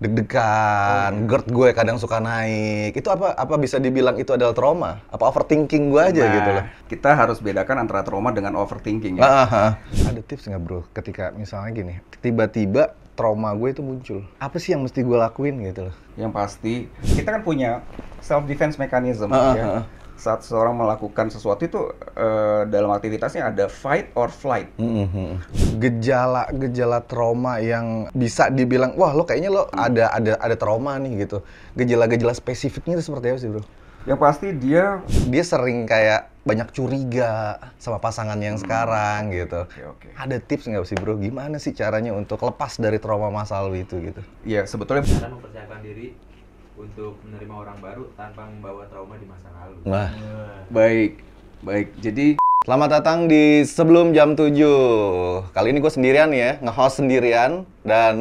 deg-degan, GERD gue kadang suka naik. Itu apa bisa dibilang itu adalah trauma? Apa overthinking gue aja gitu loh? Kita harus bedakan antara trauma dengan overthinking ya. Ada tips nggak bro, ketika misalnya gini, tiba-tiba trauma gue itu muncul. Apa sih yang mesti gue lakuin gitu loh? Yang pasti, kita kan punya self-defense mechanism ya. Saat seseorang melakukan sesuatu itu dalam aktivitasnya ada fight or flight. Gejala-gejala trauma yang bisa dibilang, wah lo kayaknya lo ada trauma nih gitu. Gejala-gejala spesifiknya itu seperti apa sih bro? Yang pasti dia sering kayak banyak curiga sama pasangan yang sekarang gitu. Oke. Ada tips nggak sih bro? Gimana sih caranya untuk lepas dari trauma masa lalu itu gitu? ya sebetulnya Cara mempersiapkan diri untuk menerima orang baru tanpa membawa trauma di masa lalu. Wah. baik. Jadi Selamat datang di Sebelum Jam 7. Kali ini gue sendirian ya, nge-host sendirian. Dan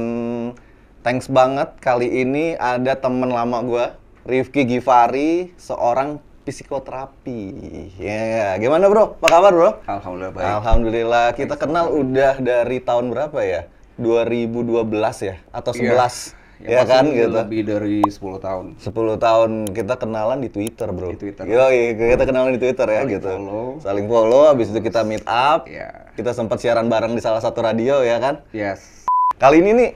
thanks banget kali ini ada temen lama gue, Rifki Givari, seorang psikoterapi. Ya, gimana bro? Apa kabar bro? alhamdulillah baik. Alhamdulillah, kita kenal udah dari tahun berapa ya? 2012 ya? Atau 11? Ya kan gitu. Lebih dari 10 tahun. 10 tahun kita kenalan di Twitter, bro. Di Twitter. Yoi, kita kenalan di Twitter ya gitu. Saling follow, habis itu kita meet up. Iya. Kita sempat siaran bareng di salah satu radio ya kan. Yes. Kali ini nih,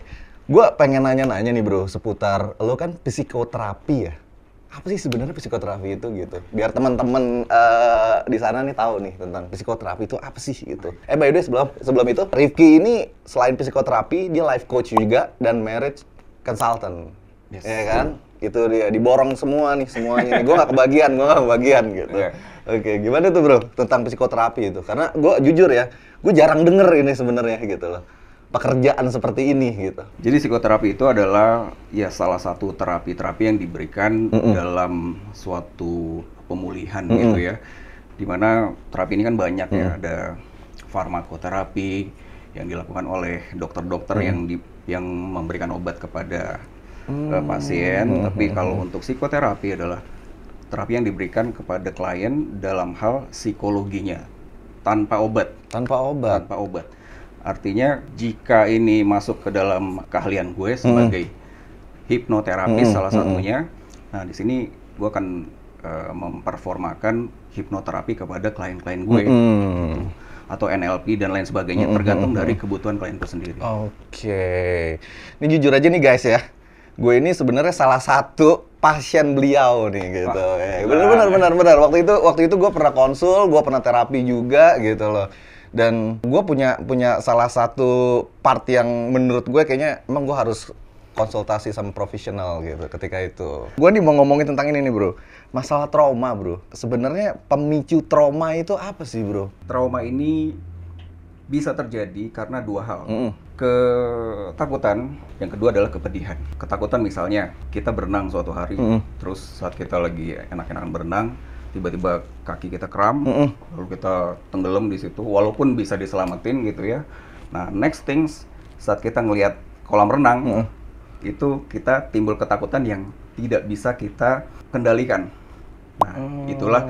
gue pengen nanya-nanya nih bro, seputar lo kan psikoterapi ya. Apa sih sebenarnya psikoterapi itu gitu? Biar teman-teman di sana nih tahu nih tentang psikoterapi itu apa sih gitu. By the way sebelum itu, Rifki ini selain psikoterapi, dia life coach juga dan marriage consultant. Yes. Ya kan? Itu dia diborong semuanya nih. Gue nggak kebagian gitu. Yeah. Oke, gimana tuh bro tentang psikoterapi itu? Karena gue jujur ya, gue jarang denger ini sebenarnya gitu loh. Pekerjaan seperti ini gitu. Jadi psikoterapi itu adalah ya salah satu terapi-terapi yang diberikan dalam suatu pemulihan gitu ya. Dimana terapi ini kan banyak ya, ada farmakoterapi yang dilakukan oleh dokter-dokter yang memberikan obat kepada pasien. Tapi kalau untuk psikoterapi adalah terapi yang diberikan kepada klien dalam hal psikologinya tanpa obat. Tanpa obat. Artinya jika ini masuk ke dalam keahlian gue sebagai hipnoterapis salah satunya, nah di sini gue akan memperformakan hipnoterapi kepada klien-klien gue, gitu. Atau NLP dan lain sebagainya, tergantung dari kebutuhan klienku sendiri. Oke. Ini jujur aja nih guys ya, gue ini sebenarnya salah satu pasien beliau nih gitu. Bener. Waktu itu gue pernah konsul, gue pernah terapi juga gitu loh. Dan gue punya salah satu part yang menurut gue kayaknya emang gue harus konsultasi sama profesional gitu ketika itu. Gue nih mau ngomongin tentang ini nih bro, masalah trauma bro. Sebenarnya pemicu trauma itu apa sih bro? Trauma ini bisa terjadi karena dua hal. Ketakutan, yang kedua adalah kepedihan. Ketakutan misalnya kita berenang suatu hari, terus saat kita lagi enak-enakan berenang, tiba-tiba kaki kita kram, lalu kita tenggelam di situ, walaupun bisa diselamatin gitu ya. Nah, next things, saat kita ngelihat kolam renang, itu kita timbul ketakutan yang tidak bisa kita kendalikan. Nah, itulah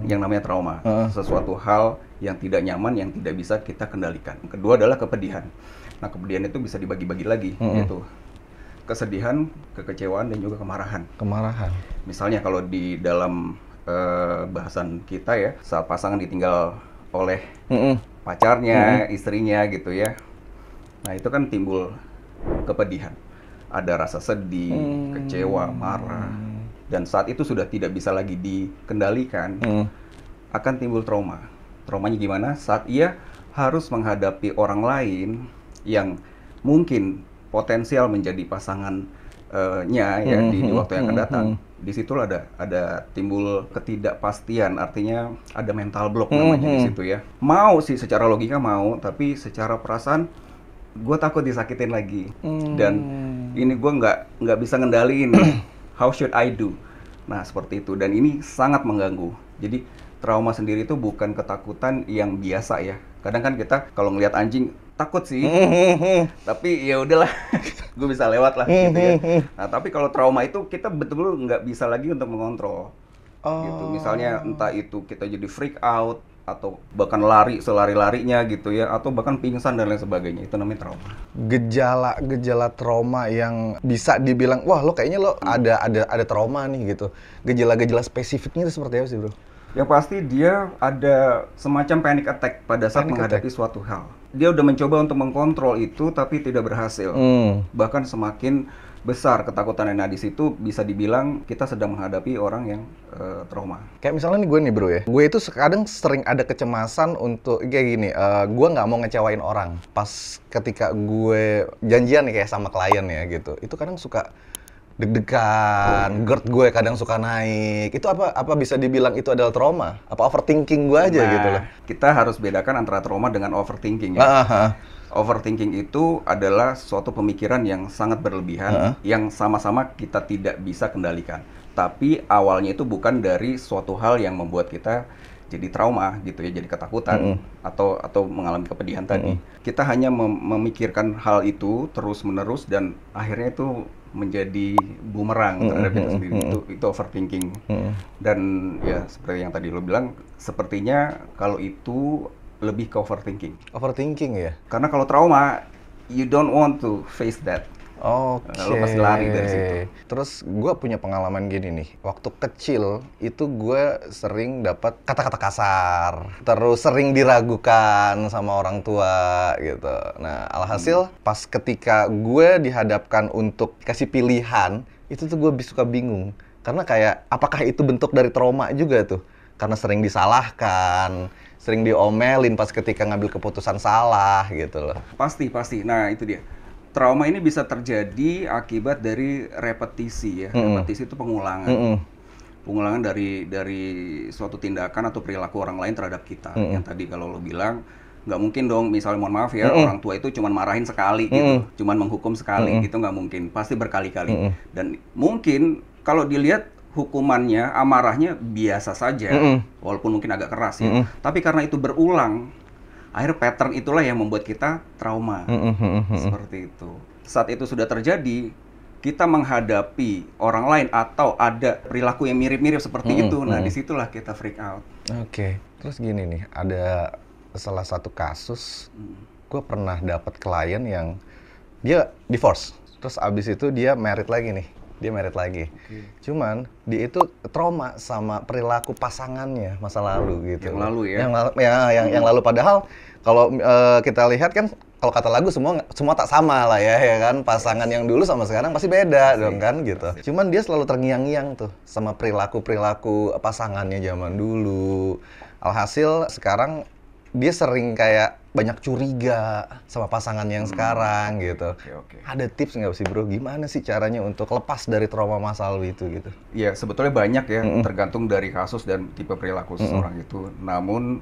yang namanya trauma. Sesuatu hal yang tidak nyaman, yang tidak bisa kita kendalikan. Kedua adalah kepedihan. Nah, kepedihan itu bisa dibagi-bagi lagi, yaitu kesedihan, kekecewaan, dan juga kemarahan. Misalnya kalau di dalam bahasan kita ya, saat pasangan ditinggal oleh pacarnya, istrinya gitu ya. Nah, itu kan timbul kepedihan. Ada rasa sedih, kecewa, marah. Dan saat itu sudah tidak bisa lagi dikendalikan, akan timbul trauma. Traumanya gimana? Saat ia harus menghadapi orang lain yang mungkin potensial menjadi pasangannya ya di waktu yang akan datang. Disitulah ada timbul ketidakpastian, artinya ada mental block namanya di situ ya. Mau sih secara logika mau, tapi secara perasaan gue takut disakitin lagi. Dan ini gue nggak bisa ngendaliin. How should I do? Nah seperti itu, dan ini sangat mengganggu. Jadi trauma sendiri itu bukan ketakutan yang biasa ya. Kadang kan kita kalau ngelihat anjing takut sih, tapi ya udahlah, gue bisa lewat lah gitu ya. Nah tapi kalau trauma itu kita betul-betul nggak bisa lagi untuk mengontrol. Gitu. Misalnya entah itu kita jadi freak out, atau bahkan lari selari-larinya gitu ya, atau bahkan pingsan dan lain sebagainya, itu namanya trauma. Gejala trauma yang bisa dibilang, wah lo kayaknya lo ada trauma nih gitu. Gejala-gejala spesifiknya itu seperti apa sih bro? Yang pasti dia ada semacam panic attack pada saat menghadapi suatu hal. Dia udah mencoba untuk mengkontrol itu tapi tidak berhasil. Bahkan semakin besar ketakutan. Nah di situ bisa dibilang kita sedang menghadapi orang yang trauma. Kayak misalnya nih gue nih bro ya, gue itu kadang sering ada kecemasan untuk kayak gini, gue nggak mau ngecewain orang. Pas ketika gue janjian nih kayak sama klien ya gitu, itu kadang suka deg-degan, GERD gue kadang suka naik. Itu apa bisa dibilang itu adalah trauma? Apa overthinking gue aja gitu loh? Kita harus bedakan antara trauma dengan overthinking ya. Overthinking itu adalah suatu pemikiran yang sangat berlebihan, yang sama-sama kita tidak bisa kendalikan. Tapi awalnya itu bukan dari suatu hal yang membuat kita jadi trauma gitu ya, jadi ketakutan atau mengalami kepedihan tadi. Kita hanya memikirkan hal itu terus-menerus dan akhirnya itu menjadi bumerang terhadap kita sendiri. Itu overthinking. Dan ya seperti yang tadi lo bilang, sepertinya kalau itu lebih ke overthinking. Overthinking ya? Karena kalau trauma, you don't want to face that. Oke. Lo pasti lari dari situ. Terus gue punya pengalaman gini nih. Waktu kecil itu gue sering dapat kata-kata kasar. Terus sering diragukan sama orang tua gitu. Nah alhasil pas ketika gue dihadapkan untuk kasih pilihan, itu tuh gue suka bingung. Karena kayak apakah itu bentuk dari trauma juga tuh? Karena sering disalahkan, sering diomelin pas ketika ngambil keputusan salah gitu loh. Pasti. Nah itu dia. Trauma ini bisa terjadi akibat dari repetisi ya. Repetisi itu pengulangan. Pengulangan dari suatu tindakan atau perilaku orang lain terhadap kita. Yang tadi kalau lo bilang, nggak mungkin dong, misalnya mohon maaf ya, orang tua itu cuma marahin sekali gitu, cuma menghukum sekali, itu nggak mungkin. Pasti berkali-kali. Dan mungkin kalau dilihat hukumannya, amarahnya biasa saja, walaupun mungkin agak keras ya. Tapi karena itu berulang, akhirnya pattern itulah yang membuat kita trauma. Seperti itu. Saat itu sudah terjadi, kita menghadapi orang lain atau ada perilaku yang mirip-mirip seperti itu, nah disitulah kita freak out. Oke. Terus gini nih, ada salah satu kasus, gue pernah dapat klien yang dia divorce, terus abis itu dia married lagi nih. Cuman dia itu trauma sama perilaku pasangannya masa lalu gitu. Yang lalu ya? Yang lalu, padahal kalau kita lihat kan, kalau kata lagu semua tak sama lah ya kan. Pasangan yang dulu sama sekarang pasti beda dong kan gitu. Cuman dia selalu terngiang-ngiang tuh sama perilaku pasangannya zaman dulu. Alhasil sekarang dia sering kayak banyak curiga sama pasangan yang sekarang gitu. Ada tips nggak sih bro, gimana sih caranya untuk lepas dari trauma masa lalu itu gitu? Ya sebetulnya banyak ya, tergantung dari kasus dan tipe perilaku seseorang itu. Namun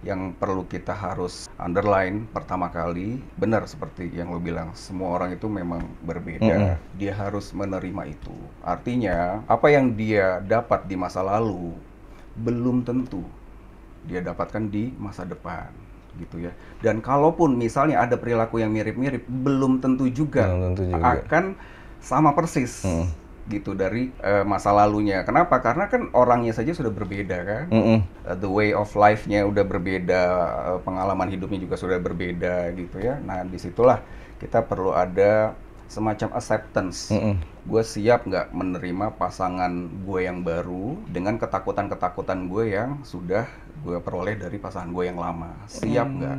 yang perlu kita harus underline pertama kali, benar seperti yang lo bilang, semua orang itu memang berbeda. Dia harus menerima itu. Artinya apa yang dia dapat di masa lalu belum tentu dia dapatkan di masa depan gitu ya. Dan kalaupun misalnya ada perilaku yang mirip-mirip, belum tentu juga akan sama persis gitu dari masa lalunya. Kenapa? Karena kan orangnya saja sudah berbeda kan. The way of life-nya udah berbeda, pengalaman hidupnya juga sudah berbeda gitu ya. Nah disitulah kita perlu ada semacam acceptance. Gue siap nggak menerima pasangan gue yang baru dengan ketakutan-ketakutan gue yang sudah gue peroleh dari pasangan gue yang lama. Siap nggak?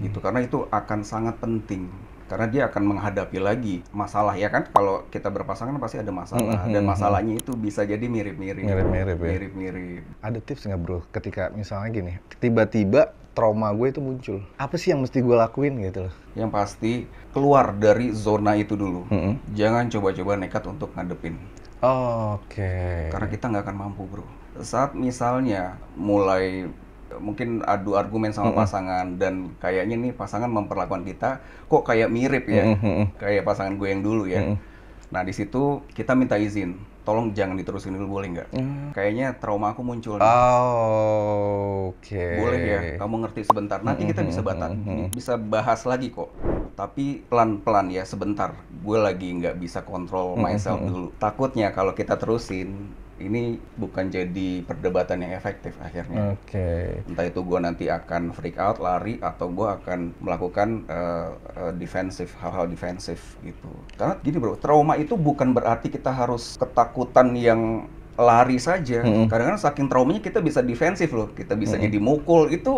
Gitu, karena itu akan sangat penting. Karena dia akan menghadapi lagi masalah ya kan. Kalau kita berpasangan pasti ada masalah. Dan masalahnya itu bisa jadi mirip-mirip. Mirip-mirip. Ada tips nggak bro, ketika misalnya gini, tiba-tiba trauma gue itu muncul, apa sih yang mesti gue lakuin gitu loh? Yang pasti keluar dari zona itu dulu. Jangan coba-coba nekat untuk ngadepin. Karena kita nggak akan mampu bro. Saat misalnya mulai mungkin adu argumen sama pasangan dan kayaknya nih pasangan memperlakukan kita kok kayak mirip ya, kayak pasangan gue yang dulu ya. Nah di situ kita minta izin, tolong jangan diterusin dulu, boleh nggak? Kayaknya trauma aku muncul nih. Boleh ya, kamu ngerti sebentar. Nanti kita bisa bahas lagi kok. Tapi pelan-pelan ya, sebentar. Gue lagi nggak bisa kontrol myself dulu. Takutnya kalau kita terusin, ini bukan jadi perdebatan yang efektif akhirnya. Oke. Entah itu gue nanti akan freak out, lari, atau gue akan melakukan defensif, hal-hal defensif gitu. Karena gini bro, trauma itu bukan berarti kita harus ketakutan yang lari saja. Kadang-kadang saking traumanya kita bisa defensif loh. Kita bisa jadi mukul, itu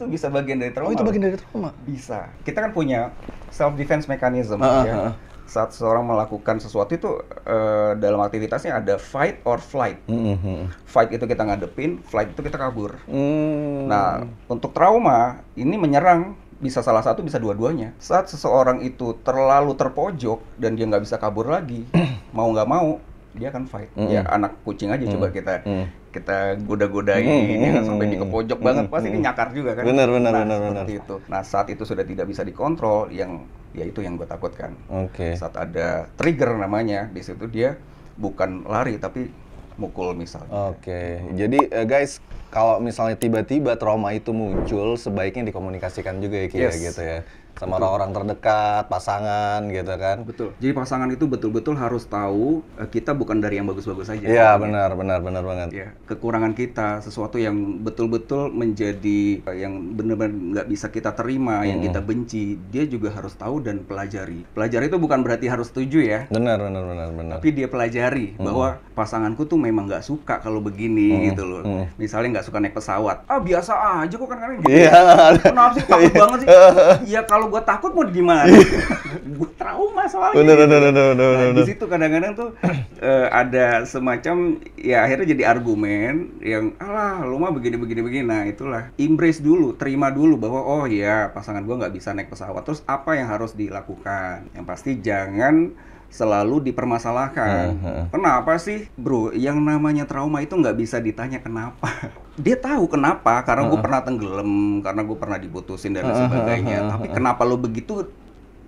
bisa bagian dari trauma. Oh, itu bagian dari trauma? Bisa. Kita kan punya self defense mechanism ya. Saat seseorang melakukan sesuatu itu dalam aktivitasnya ada fight or flight. Fight itu kita ngadepin, flight itu kita kabur. Nah, untuk trauma ini menyerang bisa salah satu, bisa dua-duanya. Saat seseorang itu terlalu terpojok dan dia nggak bisa kabur lagi, mau nggak mau dia akan fight. Ya anak kucing aja coba kita goda-godain ya, sampai di kepojok banget pasti dia nyakar juga kan. Benar. Seperti itu. Nah, saat itu sudah tidak bisa dikontrol, ya itu yang gue takutkan. Saat ada trigger namanya, di situ dia bukan lari tapi mukul misalnya. Jadi guys, kalau misalnya tiba-tiba trauma itu muncul, sebaiknya dikomunikasikan juga ya Ki, gitu ya. Sama orang-orang terdekat, pasangan gitu kan. Betul. Jadi pasangan itu betul-betul harus tahu kita bukan dari yang bagus-bagus saja. Iya, benar banget. Ya, kekurangan kita, sesuatu yang betul-betul menjadi yang benar-benar nggak bisa kita terima, yang kita benci, dia juga harus tahu dan pelajari. Pelajari itu bukan berarti harus setuju ya. Benar. Tapi dia pelajari bahwa pasanganku tuh memang nggak suka kalau begini gitu loh. Misalnya nggak suka naik pesawat. Biasa aja kok kan gitu. Iya. Kenapa sih takut banget sih? Ya kalau gue takut mau gimana? Gue trauma soalnya. Benar. Nah, di situ kadang-kadang tuh ada semacam ya akhirnya jadi argumen yang alah lu mah begini. Nah itulah, embrace dulu, terima dulu bahwa oh ya pasangan gue nggak bisa naik pesawat. Terus apa yang harus dilakukan? Yang pasti jangan selalu dipermasalahkan. Kenapa sih bro? Yang namanya trauma itu nggak bisa ditanya kenapa. Dia tahu kenapa, karena gue pernah tenggelam, karena gue pernah diputusin dan sebagainya. Tapi kenapa lo begitu,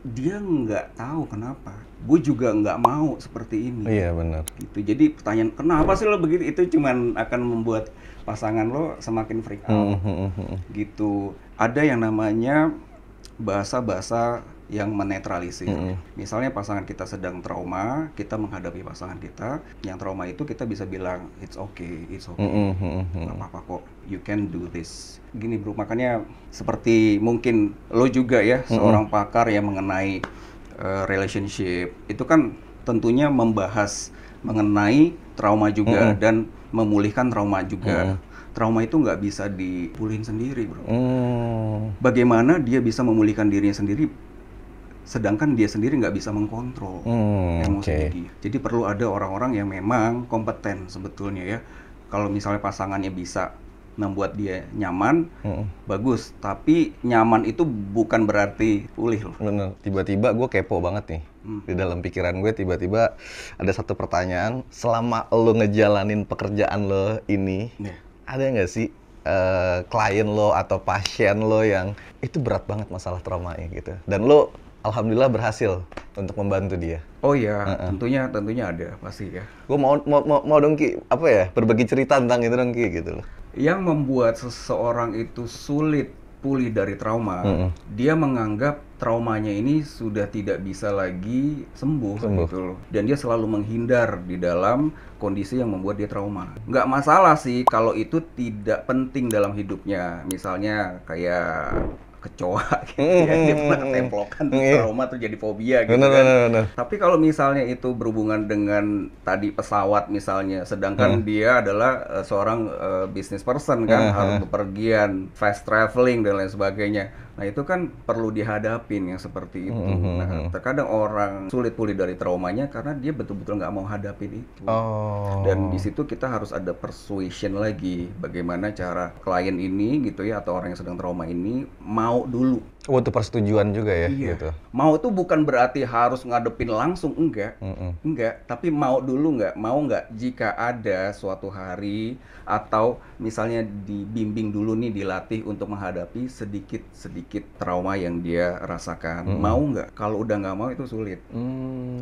dia nggak tahu kenapa. Gue juga nggak mau seperti ini. Iya benar. Gitu. Jadi pertanyaan kenapa sih lo begitu itu cuman akan membuat pasangan lo semakin freak out. Gitu. Ada yang namanya bahasa-bahasa yang menetralisir. Misalnya pasangan kita sedang trauma, kita menghadapi pasangan kita yang trauma itu, kita bisa bilang it's okay. Gak apa-apa kok, you can do this. Gini bro, makanya seperti mungkin lo juga ya, seorang pakar yang mengenai relationship, itu kan tentunya membahas mengenai trauma juga dan memulihkan trauma juga. Trauma itu nggak bisa dipulihin sendiri bro. Bagaimana dia bisa memulihkan dirinya sendiri, sedangkan dia sendiri nggak bisa mengkontrol emosinya dia. Jadi perlu ada orang-orang yang memang kompeten sebetulnya ya. Kalau misalnya pasangannya bisa membuat dia nyaman, bagus. Tapi nyaman itu bukan berarti pulih loh. Bener. Tiba-tiba gue kepo banget nih. Di dalam pikiran gue tiba-tiba ada satu pertanyaan. Selama lo ngejalanin pekerjaan lo ini, ada nggak sih klien lo atau pasien lo yang itu berat banget masalah traumanya gitu, dan lo alhamdulillah berhasil untuk membantu dia? Oh iya, tentunya ada pasti ya. Gue mau dong Ki, apa ya, berbagi cerita tentang itu dong Ki gitu loh. Yang membuat seseorang itu sulit pulih dari trauma, dia menganggap traumanya ini sudah tidak bisa lagi sembuh. Gitu loh. Dan dia selalu menghindar di dalam kondisi yang membuat dia trauma. Nggak masalah sih kalau itu tidak penting dalam hidupnya. Misalnya kayak kecoa gitu ya, dia pernah templokan trauma tuh jadi fobia gitu kan. Tapi kalau misalnya itu berhubungan dengan tadi pesawat misalnya, sedangkan dia adalah seorang business person kan, harus bepergian, fast traveling dan lain sebagainya. Nah itu kan perlu dihadapin yang seperti itu. Nah terkadang orang sulit pulih dari traumanya karena dia betul-betul nggak mau hadapin itu. Dan di situ kita harus ada persuasion lagi, bagaimana cara klien ini gitu ya, atau orang yang sedang trauma ini mau dulu. Itu persetujuan juga ya? Iya. Gitu. Mau itu bukan berarti harus ngadepin langsung, enggak. Enggak, tapi mau dulu nggak? Mau nggak jika ada suatu hari atau misalnya dibimbing dulu nih, dilatih untuk menghadapi sedikit sedikit trauma yang dia rasakan. Mau nggak? Kalau udah nggak mau itu sulit.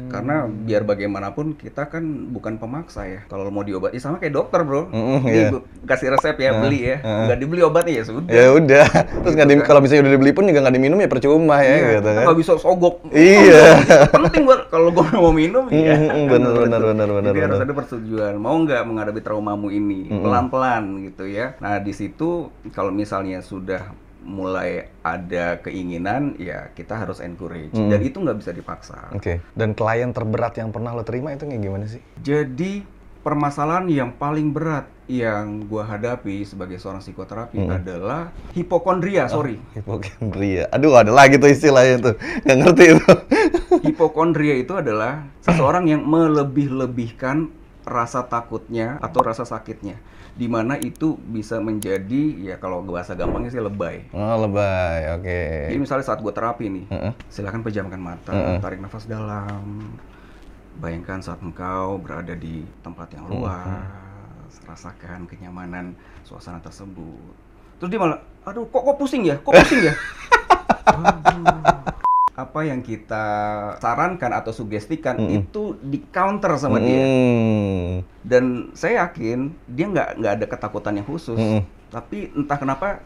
Karena biar bagaimanapun kita kan bukan pemaksa ya. Kalau mau diobati sama kayak dokter bro. Nih gua kasih resep ya, beli ya. Nggak dibeli obatnya ya sudah. Ya udah. Terus nggak kalau misalnya udah dibeli pun juga nggak diminum ya percuma ya gitu kan. Nggak bisa sogok. Iya. Penting buat kalau gua mau minum ya. Bener. Jadi harus ada persetujuan. Mau nggak menghadapi traumamu ini pelan-pelan gitu ya. Nah di situ kalau misalnya sudah mulai ada keinginan, ya kita harus encourage. Dan itu nggak bisa dipaksa. Oke. Dan klien terberat yang pernah lo terima itu kayak gimana sih? Jadi permasalahan yang paling berat yang gua hadapi sebagai seorang psikoterapi adalah hipokondria. Hipokondria. Aduh, ada lagi tuh istilahnya tuh. Nggak ngerti itu. Hipokondria itu adalah seseorang yang melebih-lebihkan rasa takutnya atau rasa sakitnya, di mana itu bisa menjadi ya kalau bahasa gampangnya sih lebay. Oh, lebay, oke. Jadi misalnya saat gue terapi nih, silakan pejamkan mata, tarik nafas dalam, bayangkan saat engkau berada di tempat yang luas, rasakan kenyamanan suasana tersebut. Terus dia malah, aduh kok pusing ya, apa yang kita sarankan atau sugestikan itu di counter sama dia. Dan saya yakin dia nggak ada ketakutan yang khusus, tapi entah kenapa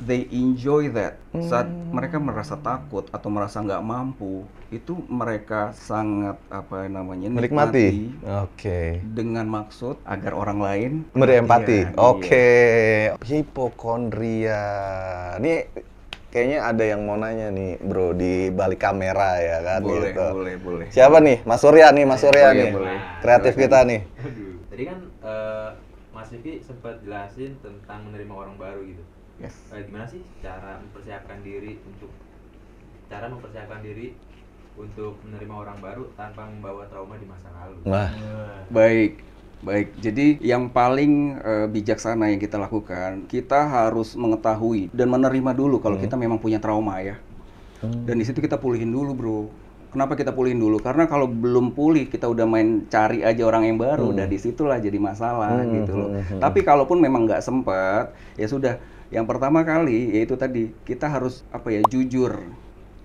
they enjoy that. Saat mereka merasa takut atau merasa nggak mampu, itu mereka sangat menikmati. Oke. Dengan maksud agar orang lain beri empati. Iya. Oke. Hipokondria. Ini kayaknya ada yang mau nanya nih, bro, di balik kamera ya kan? Boleh, gitu. boleh. Siapa nih? Mas Surya nih, Boleh. Kreatif kita nih. Tadi kan Mas Rifki sempat jelasin tentang menerima orang baru gitu. Yes. Gimana sih cara mempersiapkan diri untuk menerima orang baru tanpa membawa trauma di masa lalu? Nah, Baik, jadi yang paling bijaksana yang kita lakukan, kita harus mengetahui dan menerima dulu kalau kita memang punya trauma ya. Dan di situ kita pulihin dulu bro. Kenapa kita pulihin dulu? Karena kalau belum pulih, kita udah main cari aja orang yang baru, dan disitulah jadi masalah gitu loh. Tapi kalaupun memang nggak sempat, ya sudah. Yang pertama kali, yaitu tadi, kita harus jujur.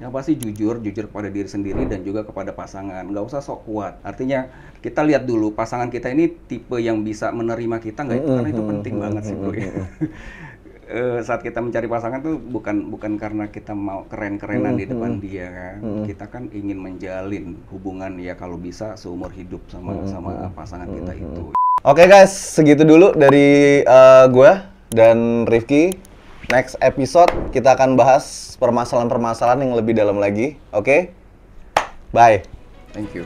Yang pasti jujur kepada diri sendiri dan juga kepada pasangan. Nggak usah sok kuat. Artinya kita lihat dulu pasangan kita ini tipe yang bisa menerima kita nggak itu, karena itu penting banget sih bro ya. Saat kita mencari pasangan tuh bukan karena kita mau keren-kerenan di depan dia kan. Kita kan ingin menjalin hubungan ya kalau bisa seumur hidup sama pasangan kita itu. Oke guys, segitu dulu dari gua dan Rifki. Next episode kita akan bahas permasalahan-permasalahan yang lebih dalam lagi. Oke? Bye. Thank you.